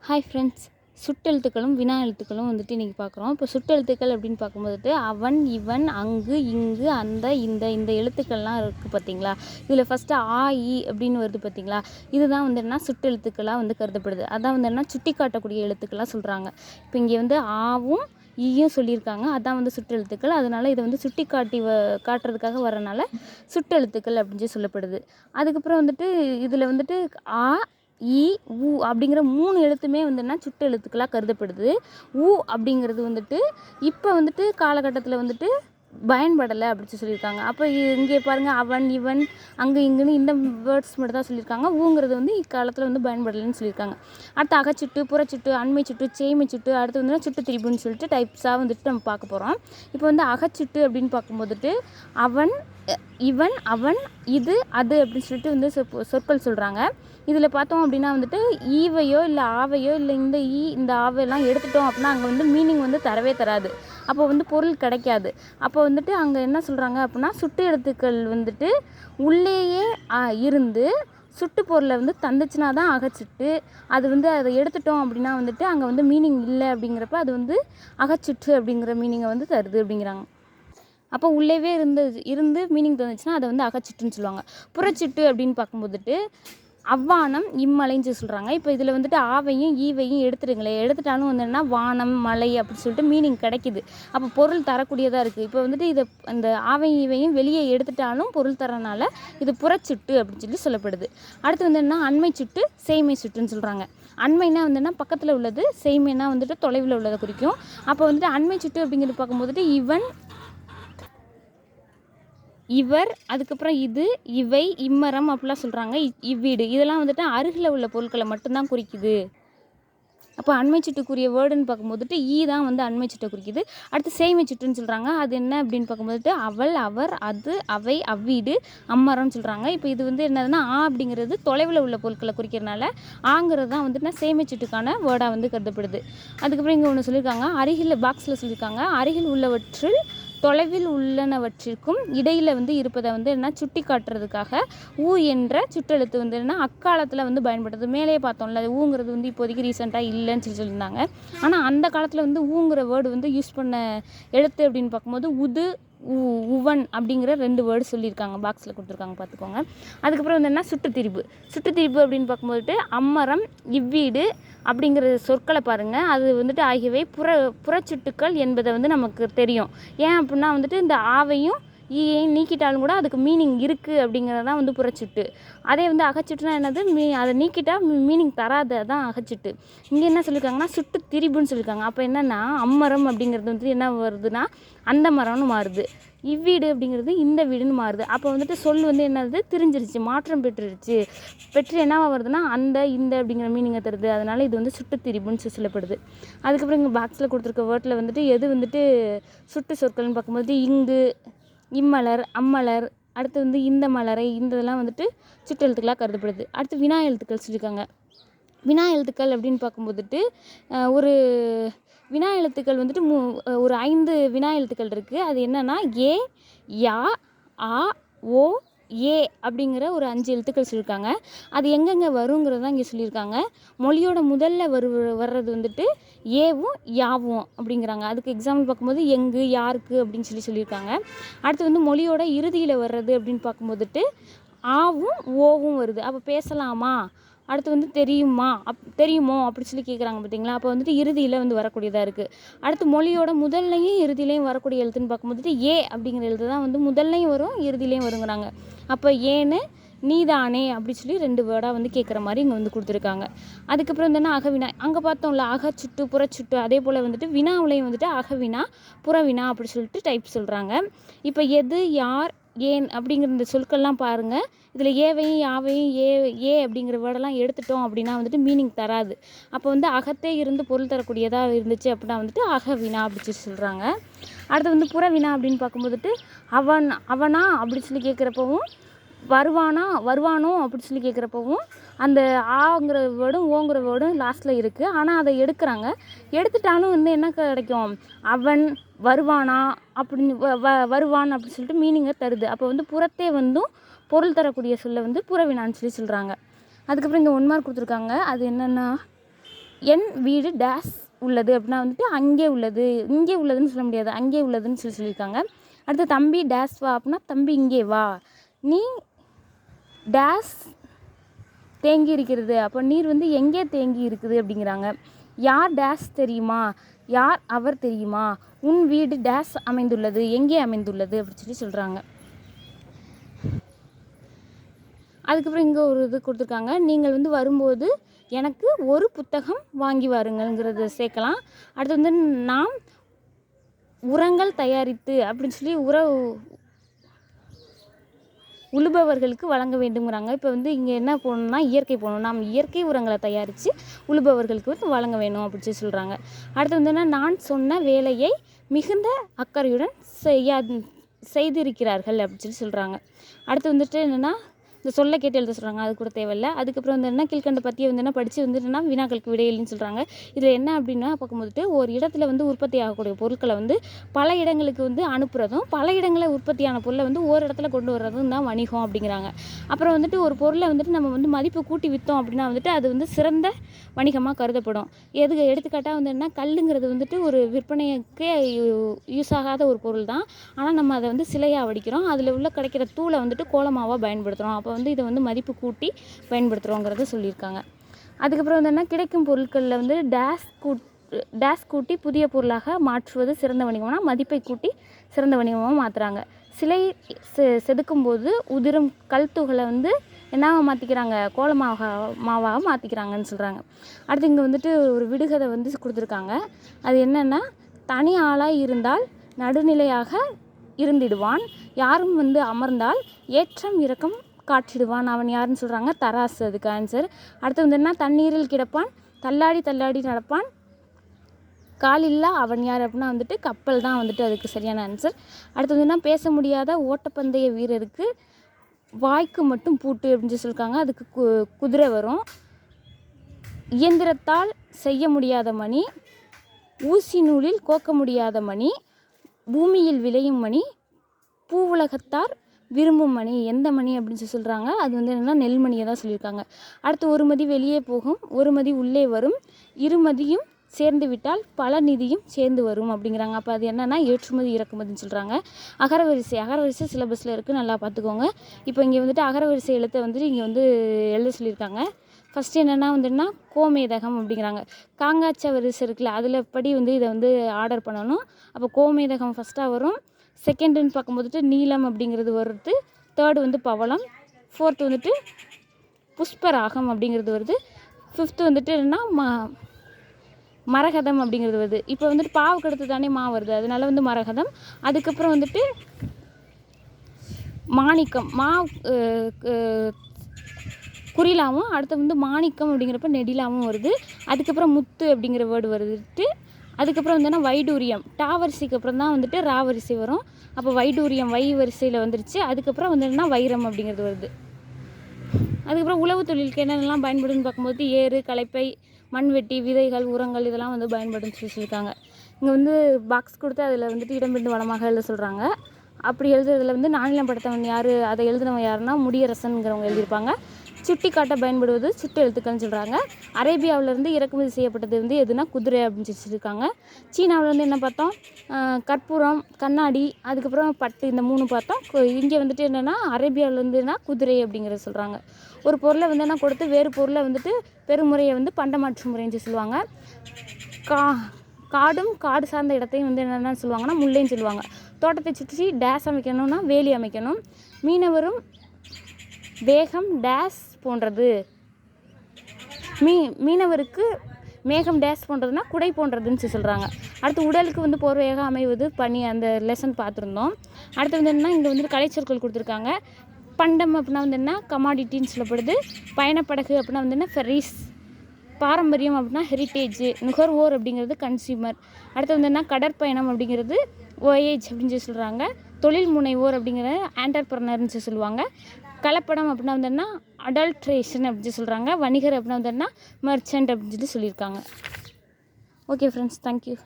Hi friends, சுட்டெழுத்துக்களும் வினா எழுத்துக்களும் வந்துட்டு இன்றைக்கி பார்க்குறோம். இப்போ சுட்டெழுத்துக்கள் அப்படின்னு பார்க்கும்போது அவன், இவன், அங்கு, இங்கு, அந்த, இந்த எழுத்துக்கள்லாம் இருக்குது பார்த்தீங்களா. இதில் ஃபஸ்ட்டு ஆ, இ அப்படின்னு வருது பார்த்தீங்களா. இதுதான் வந்து என்ன சுட்டெழுத்துக்களாக வந்து கருதப்படுது. அதான் வந்து என்ன சுட்டி காட்டக்கூடிய எழுத்துக்களாக சொல்கிறாங்க. இப்போ இங்கே வந்து ஆவும் ஈயும் சொல்லியிருக்காங்க. அதான் வந்து சுட்டெழுத்துக்கள். அதனால் இதை வந்து சுட்டி காட்டுறதுக்காக வரனால சுட்டெழுத்துக்கள் அப்படின்னு சொல்லப்படுது. அதுக்கப்புறம் வந்துட்டு இதில் வந்துட்டு ஆ, இ, உ அப்படிங்கிற 3 எழுத்துமே வந்துன்னா சுட்டு எழுத்துக்களாக கருதப்படுது. உ அப்படிங்கிறது வந்துட்டு இப்போ வந்துட்டு காலகட்டத்தில் வந்துட்டு பயன்படலை அப்படின்னு சொல்லியிருக்காங்க. அப்போ இங்கே பாருங்கள், அவன், இவன், அங்கே, இங்குன்னு இந்த வேர்ட்ஸ் மட்டும் தான் சொல்லியிருக்காங்க. ஊங்கிறது வந்து இக்காலத்தில் வந்து பயன்படலைன்னு சொல்லியிருக்காங்க. அடுத்து அகச்சுட்டு, புறச்சுட்டு, அண்மை சுட்டு, சேய்மை சுட்டு, அடுத்து வந்து சுட்டு திரிபுன்னு சொல்லிட்டு டைப்ஸாக வந்துட்டு நம்ம பார்க்க போகிறோம். இப்போ வந்து அகச்சுட்டு அப்படின்னு பார்க்கும்போதுட்டு அவன், இவன், அவன், இது, அது அப்படின்னு சொல்லிட்டு வந்து சொற்கள் சொல்கிறாங்க. இதில் பார்த்தோம் அப்படின்னா வந்துட்டு ஈவையோ இல்லை ஆவையோ இல்லை இந்த இந்த ஆவையெல்லாம் எடுத்துட்டோம் அப்படின்னா அங்கே வந்து மீனிங் வந்து தரவே தராது. அப்போ வந்து பொருள் கிடைக்காது. அப்போ வந்துட்டு அங்கே என்ன சொல்கிறாங்க அப்படின்னா சுட்டு எழுத்துக்கள் வந்துட்டு உள்ளேயே இருந்து சுட்டு பொருளை வந்து தந்துச்சுன்னா தான் அகச்சுட்டு. அது வந்து அதை எடுத்துட்டோம் அப்படின்னா வந்துட்டு அங்கே வந்து மீனிங் இல்லை. அப்படிங்கிறப்ப அது வந்து அகச்சுட்டு அப்படிங்கிற மீனிங்கை வந்து தருது அப்படிங்கிறாங்க. அப்போ உள்ளேவே இருந்து மீனிங் தந்துச்சுன்னா அதை வந்து அகச்சுட்டுன்னு சொல்லுவாங்க. புறச்சுட்டு அப்படின்னு பார்க்கும்போதுட்டு அவ்வானம், இம்மலைன்னு சொல்கிறாங்க. இப்போ இதில் வந்துட்டு ஆவையும் ஈவையும் எடுத்துட்டாலும் வந்து என்னன்னா வானம், மலை அப்படின்னு சொல்லிட்டு மீனிங் கிடைக்கிது. அப்போ பொருள் தரக்கூடியதாக இருக்குது. இப்போ வந்துட்டு இதை அந்த ஆவையும் ஈவையும் வெளியே எடுத்துட்டாலும் பொருள் தரனால இது புறச்சுட்டு அப்படின்னு சொல்லப்படுது. அடுத்து வந்து என்ன அண்மை சுட்டு, சேய்மை சுட்டுன்னு சொல்கிறாங்க. அண்மைனா வந்துன்னா பக்கத்தில் உள்ளது, சேய்மைனா வந்துட்டு தொலைவில் உள்ளதை குறிக்கும். அப்போ வந்துட்டு அண்மை சுட்டு அப்படிங்கிறது பார்க்கும்போதுட்டு இவன், இவர், அதுக்கப்புறம் இது, இவை, இம்மரம் அப்படிலாம் சொல்கிறாங்க. இவ்வீடு இதெல்லாம் வந்துட்டு அருகில் உள்ள பொருட்களை மட்டும்தான் குறிக்குது. அப்போ அண்மை சுட்டுக்குரிய வேர்டுன்னு பார்க்கும்போதுட்டு ஈ தான் வந்து அண்மை சுட்டை குறிக்குது. அடுத்து சேய்மை சுட்டுன்னு சொல்கிறாங்க. அது என்ன அப்படின்னு பார்க்கும்போதுட்டு அவள், அவர், அது, அவை, அவ்வீடு, அம்மரம்னு சொல்கிறாங்க. இப்போ இது வந்து என்னதுன்னா ஆ அப்படிங்கிறது தொலைவில் உள்ள பொருட்களை குறிக்கிறதுனால ஆங்கிறது தான் வந்துட்டு சேய்மை சுட்டுக்கான வேர்டாக வந்து கருதப்படுது. அதுக்கப்புறம் இங்கே ஒன்று சொல்லியிருக்காங்க, அருகில் பாக்ஸில் சொல்லியிருக்காங்க, அருகில் உள்ளவற்றில் தொலைவில் உள்ளனவற்றிற்கும் இடையில் வந்து இருப்பதை வந்து என்ன சுட்டி காட்டுறதுக்காக ஊ என்ற சுட்டெழுத்து வந்து என்ன அக்காலத்தில் வந்து பயன்படுது. மேலே பார்த்தோம்ல, ஊங்கிறது வந்து இப்போதைக்கு ரீசெண்டாக இல்லைன்னு சொல்லியிருந்தாங்க. ஆனால் அந்த காலத்தில் வந்து ஊங்கிற வேர்டு வந்து யூஸ் பண்ண எழுத்து அப்படின்னு பார்க்கும்போது உது, உவன் அப்படிங்கிற 2 வேர்டு சொல்லியிருக்காங்க. பாக்ஸில் கொடுத்துருக்காங்க, பார்த்துக்கோங்க. அதுக்கப்புறம் வந்து என்ன சுட்டுத்திரிபு அப்படின்னு பார்க்கும்போதுட்டு அம்மரம், இவ்வீடு அப்படிங்கிற சொற்களை பாருங்கள். அது வந்துட்டு ஆகியவை புறச்சுட்டுக்கள் என்பதை வந்து நமக்கு தெரியும். ஏன் அப்படின்னா வந்துட்டு இந்த ஆவையும் ஈயையும் நீக்கிட்டாலும் கூட அதுக்கு மீனிங் இருக்குது அப்படிங்கிறது தான் வந்து புறச்சுட்டு. அதே வந்து அகச்சுட்டுனா என்னது, அதை நீக்கிட்டால் மீனிங் தராது, தான் அகச்சுட்டு. இங்கே என்ன சொல்லியிருக்காங்கன்னா சுட்டு திரிபுன்னு சொல்லியிருக்காங்க. அப்போ என்னென்னா அம்மரம் அப்படிங்கிறது வந்து என்ன வருதுன்னா அந்த மரம்னு மாறுது. இவ்வீடு அப்படிங்கிறது இந்த வீடுன்னு மாறுது. அப்போ வந்துட்டு சொல் வந்து என்னது திரிஞ்சிருச்சு, மாற்றம் பெற்று என்னவா வருதுன்னா அந்த இந்த அப்படிங்கிற மீனிங்கை தருது. அதனால் இது வந்து சுட்டு திரிபுன்னு சொல்லப்படுது. அதுக்கப்புறம் இங்கே பாக்ஸில் கொடுத்துருக்க வேர்ட்டில் வந்துட்டு எது வந்துட்டு சுட்டு சொற்கள்னு பார்க்கும்போது இங்கு, இம்மலர், அம்மலர், அடுத்து வந்து இந்த மலரை, இந்த இதெல்லாம் வந்துட்டு சுட்டெழுத்துக்களாக கருதப்படுது. அடுத்து வினா எழுத்துக்கள் சொல்லியிருக்காங்க. வினா எழுத்துக்கள் அப்படின்னு பார்க்கும்போதுட்டு ஒரு வினா எழுத்துக்கள் வந்துட்டு ஒரு 5 வினா எழுத்துக்கள் இருக்குது. அது என்னென்னா ஏ, யா, ஆ, ஓ, ஏ அப்படிங்கிற ஒரு 5 எழுத்துக்கள் சொல்லியிருக்காங்க. அது எங்கெங்கே வருங்கிறது தான் இங்கே சொல்லியிருக்காங்க. மொழியோட முதல்ல வர்றது வந்துட்டு ஏவும் யாவும் அப்படிங்கிறாங்க. அதுக்கு எக்ஸாம்பிள் பார்க்கும்போது எங்கு, யாருக்கு அப்படின்னு சொல்லியிருக்காங்க. அடுத்து வந்து மொழியோட இறுதியில் வர்றது அப்படின்னு பார்க்கும்போதுட்டு ஆவும் ஓவும் வருது. அப்போ பேசலாமா, அடுத்து வந்து தெரியுமோ அப்படி சொல்லி கேட்குறாங்க பார்த்தீங்களா. அப்போ வந்துட்டு இறுதியில் வந்து வரக்கூடியதாக இருக்குது. அடுத்து மொழியோட முதல்லையும் இறுதியிலையும் வரக்கூடிய எழுத்துன்னு பார்க்கும்போது ஏ அப்படிங்கிற எழுத்து தான் வந்து முதல்லையும் வரும், இறுதியிலையும் வருங்கிறாங்க. அப்போ ஏன்னு நீதானே அப்படி சொல்லி 2 வேர்டாக வந்து கேட்குற மாதிரி இங்கே வந்து கொடுத்துருக்காங்க. அதுக்கப்புறம் வந்து அகவினா, அங்கே பார்த்தோம்ல அகச்சுட்டு, புறச்சுட்டு, அதே போல் வந்துட்டு வினாவிலையும் வந்துட்டு அகவினா, புறவினா அப்படி சொல்லிட்டு டைப் சொல்கிறாங்க. இப்போ எது, யார், ஏன் அப்படிங்கிற இந்த சொற்கள்லாம் பாருங்கள். இதில் ஏவையும் யாவையும் ஏ அப்படிங்கிற வேர்டெல்லாம் எடுத்துட்டோம் அப்படின்னா வந்துட்டு மீனிங் தராது. அப்போ வந்து அகத்தே இருந்து பொருள் தரக்கூடியதாக இருந்துச்சு அப்படின்னா வந்துட்டு அகவினா அப்படி சொல்கிறாங்க. அடுத்து வந்து புறவினா அப்படின்னு பார்க்கும்போதுட்டு அவனா அப்படி சொல்லி கேட்குறப்பவும் வருவானோ அப்படி சொல்லி கேட்குறப்பவும் அந்த ஆங்கிற வேர்டும் ஓங்கிற வேர்டும் லாஸ்ட்டில் இருக்குது. ஆனால் அதை எடுத்துட்டாலும் வந்து என்ன கிடைக்கும், அவன் வருவானா அப்படின்னு வருவான் அப்படின்னு சொல்லிட்டு மீனிங்கை தருது. அப்போ வந்து புறத்தே வந்தும் பொருள் தரக்கூடிய சொல்ல வந்து புறவினான்னு சொல்கிறாங்க. அதுக்கப்புறம் இங்கே 1 மார்க் கொடுத்துருக்காங்க. அது என்னென்னா என் வீடு டேஸ் உள்ளது அப்படின்னா வந்துட்டு அங்கே உள்ளது, இங்கே உள்ளதுன்னு சொல்ல முடியாது, அங்கே உள்ளதுன்னு சொல்லியிருக்காங்க. அடுத்து தம்பி டேஸ் வா அப்படின்னா தம்பி இங்கே வா. நீ டேஸ் தேங்கி இருக்கிறது, அப்போ நீர் வந்து எங்கே தேங்கி இருக்குது அப்படிங்கிறாங்க. யார் டேஸ் தெரியுமா, யார் அவர் தெரியுமா, உன் வீடு டேஸ் அமைந்துள்ளது, எங்கே அமைந்துள்ளது அப்படின்னு சொல்கிறாங்க. அதுக்கப்புறம் இங்கே ஒரு இது கொடுத்துருக்காங்க. நீங்கள் வந்து வரும்போது எனக்கு ஒரு புத்தகம் வாங்கி வாருங்கள்ங்கிறத சேர்க்கலாம். அடுத்து வந்து நாம் உரங்கள் தயாரித்து அப்படின்னு சொல்லி உழுபவர்களுக்கு வழங்க வேண்டுங்கிறாங்க. இப்போ வந்து இங்கே என்ன போகணும்னா இயற்கை போகணும், நாம் இயற்கை உரங்களை தயாரித்து உழுபவர்களுக்கு வந்து வழங்க வேணும் அப்படின்னு சொல்கிறாங்க. அடுத்து வந்து நான் சொன்ன வேலையை மிகுந்த அக்கறையுடன் செய்திருக்கிறார்கள் அப்படின்னு சொல்கிறாங்க. அடுத்து வந்துட்டு என்னென்னா இந்த சொல்ல கேட்டு எழுத சொல்கிறாங்க, அது கூட தேவையில்லை. அதுக்கப்புறம் வந்து என்ன கீழ்கண்ட பற்றியை வந்து என்ன படித்து வந்துட்டுனா வினாக்களுக்கு விடையில்லைன்னு சொல்கிறாங்க. இதில் என்ன அப்படின்னா பார்க்கும்போது ஒரு இடத்துல வந்து உற்பத்தி ஆகக்கூடிய பொருட்களை வந்து பல இடங்களுக்கு வந்து அனுப்புகிறதும், பல இடங்களில் உற்பத்தியான பொருளை வந்து ஒரு இடத்துல கொண்டு வர்றதும் தான் வணிகம் அப்படிங்கிறாங்க. அப்புறம் வந்துட்டு ஒரு பொருளை வந்துட்டு நம்ம வந்து மதிப்பு கூட்டி விற்றோம் அப்படின்னா வந்துட்டு அது வந்து சிறந்த வணிகமாக கருதப்படும். எடுத்துக்காட்டாக வந்து என்ன கல்லுங்கிறது வந்துட்டு ஒரு விற்பனைக்கு யூஸ் ஆகாத ஒரு பொருள் தான். ஆனால் நம்ம அதை வந்து சிலையாக வடிக்கிறோம், அதில் உள்ள கிடைக்கிற தூளை வந்துட்டு கோலமாவாக பயன்படுத்துகிறோம். அப்போ வந்து இதை வந்து மதிப்பு கூட்டி பயன்படுத்துகிறோங்கிறத சொல்லியிருக்காங்க. அதுக்கப்புறம் வந்து என்ன கிடைக்கும் பொருட்களில் வந்து டேஸ் கூட்டி புதிய பொருளாக மாற்றுவது சிறந்த வணிகம்னா மதிப்பை கூட்டி சிறந்த வணிகமாக மாற்றுறாங்க. சிலை செதுக்கும்போது உதிரும் கல் துகளை வந்து என்னவாக மாற்றிக்கிறாங்க, மாவாக மாற்றிக்கிறாங்கன்னு சொல்கிறாங்க. அடுத்து இங்கே வந்துட்டு ஒரு விடுகதை வந்து கொடுத்துருக்காங்க. அது என்னென்னா தனி ஆளாக இருந்தால் நடுநிலையாக இருந்திடுவான், யாரும் வந்து அமர்ந்தால் ஏற்றம் இறக்கம் காட்டிடுவான், அவன் யாருன்னு சொல்கிறாங்க, தராசு அதுக்கு ஆன்சர். அடுத்து வந்து என்ன தண்ணீரில் கிடப்பான், தள்ளாடி தள்ளாடி நடப்பான், காலில்லா அவன் யார் அப்படின்னா வந்துட்டு கப்பல் தான் வந்துட்டு அதுக்கு சரியான ஆன்சர். அடுத்து வந்து என்ன பேச முடியாத ஓட்டப்பந்தய வீரருக்கு வாய்க்கு மட்டும் பூட்டு அப்படின்னு சொல்லியிருக்காங்க, அதுக்கு குதிரை வரும். இயந்திரத்தால் செய்ய முடியாத மணி, ஊசி நூலில் கோக்க முடியாத மணி, பூமியில் விளையும் மணி, பூவுலகத்தார் விரும்பும் மணி, எந்த மணி அப்படின்னு சொல்கிறாங்க, அது வந்து என்னென்னா நெல்மணியை தான் சொல்லியிருக்காங்க. அடுத்து ஒரு மதி வெளியே போகும், ஒரு மதி உள்ளே வரும், இருமதியும் சேர்ந்து விட்டால் பல நிதியும் சேர்ந்து வரும் அப்படிங்கிறாங்க. அப்போ அது என்னென்னா ஏற்றுமதி இறக்குமதின்னு சொல்கிறாங்க. அகரவரிசை சிலபஸில் இருக்குது, நல்லா பார்த்துக்கோங்க. இப்போ இங்கே வந்துட்டு அகரவரிசை எழுத்தை வந்துட்டு இங்கே வந்து எழுத சொல்லியிருக்காங்க. ஃபஸ்ட்டு என்னென்னா வந்துன்னா கோமேதகம் அப்படிங்கிறாங்க. காங்காட்ச வரிசை இருக்குல்ல, அதில் படி வந்து இதை வந்து ஆர்டர் பண்ணணும். அப்போ கோமேதகம் ஃபஸ்ட்டாக வரும், செகண்டுன்னு பார்க்கும்போதுட்டு நீலம் அப்படிங்கிறது வருது, தேர்டு வந்து பவளம், ஃபோர்த்து வந்துட்டு புஷ்பராகம் அப்படிங்கிறது வருது, ஃபிஃப்த்து வந்துட்டு என்னன்னா மரகதம் அப்படிங்கிறது வருது. இப்போ வந்துட்டு பாவுக்கு அடுத்து தானே மா வருது, அதனால வந்து மரகதம். அதுக்கப்புறம் வந்துட்டு மாணிக்கம், குறிலாவும், அடுத்து வந்து மாணிக்கம் அப்படிங்கிறப்ப நெடிலாவும் வருது. அதுக்கப்புறம் முத்து அப்படிங்கிற வேர்டு வருதுட்டு. அதுக்கப்புறம் வந்து வைடூரியம், டா வரிசைக்கு அப்புறம் தான் வந்துட்டு ரா வரிசை வரும். அப்போ வைடூரியம் வை வரிசையில் வந்துருச்சு. அதுக்கப்புறம் வந்து வைரம் அப்படிங்கிறது வருது. அதுக்கப்புறம் உழவு தொழிலுக்கு என்னென்னலாம் பயன்படுன்னு பார்க்கும்போது ஏறு, கலப்பை, மண்வெட்டி, விதைகள், உரங்கள் இதெல்லாம் வந்து பயன்படுன்னு சொல்லியிருக்காங்க. இங்கே வந்து பாக்ஸ் கொடுத்து அதில் வந்துட்டு இடம்பெண்டு வளமாக எழுத சொல்கிறாங்க. அப்படி எழுதுறதுல வந்து நானிலம் படுத்தவன் யார், அதை எழுதினவன் யாருன்னா முடியரசன்கிறவங்க எழுதியிருப்பாங்க. சுட்டி காட்ட பயன்படுவது சுட்டு எழுத்துக்கள்னு சொல்கிறாங்க. அரேபியாவிலேருந்து இறக்குமதி செய்யப்பட்டது வந்து எதுனா குதிரை அப்படின்னு சொல்லியிருக்காங்க. சீனாவில் வந்து என்ன பார்த்தோம், கற்பூரம், கண்ணாடி, அதுக்கப்புறம் பட்டு, இந்த 3 பார்த்தோம். இங்கே வந்துட்டு என்னென்னா அரேபியாவிலேருந்துனா குதிரை அப்படிங்கிறத சொல்கிறாங்க. ஒரு பொருளை வந்து என்ன கொடுத்து வேறு பொருளை வந்துட்டு பெருமுறையை வந்து பண்டமாற்று முறைன்னு சொல்லுவாங்க. காடும் காடு சார்ந்த இடத்தையும் வந்து என்னென்னு சொல்லுவாங்கன்னா முல்லைன்னு சொல்லுவாங்க. தோட்டத்தை சுற்றி டேஸ் அமைக்கணும்னா வேலி அமைக்கணும். மீனவரும் வேகம் டேஸ் போன்றது, மீனவருக்கு மேகம் டேஸ் போன்றதுன்னா குடை போன்றதுன்னு சொல்கிறாங்க. அடுத்து உடலுக்கு வந்து போர்வையாக அமைவது பனி, அந்த லெசன் பார்த்துருந்தோம். அடுத்து வந்து என்னன்னா இங்கே வந்துட்டு கலைச்சொற்கள் கொடுத்துருக்காங்க. பண்டம் அப்படின்னா வந்து என்ன கமாடிட்டின்னு சொல்லப்படுது. பயணப்படகு அப்படின்னா வந்து என்ன ஃபெரிஸ். பாரம்பரியம் அப்படின்னா ஹெரிட்டேஜ். நுகர்வோர் அப்படிங்கிறது கன்சியூமர். அடுத்து வந்து என்ன கடற்பயணம் அப்படிங்கிறது ஓயேஜ் அப்படின்னு சொல்கிறாங்க. தொழில் முனைவோர் அப்படிங்கிற ஆண்டர்பிரனர்னு சொல்லுவாங்க. கலப்படம் அப்படின்னா வந்துன்னா அடல்ட்ரேஷன் அப்படின்னு சொல்கிறாங்க. வணிகர் அப்படின்னா வந்துன்னா மர்ச்சன்ட் அப்படின்னு சொல்லியிருக்காங்க. Okay friends, thank you.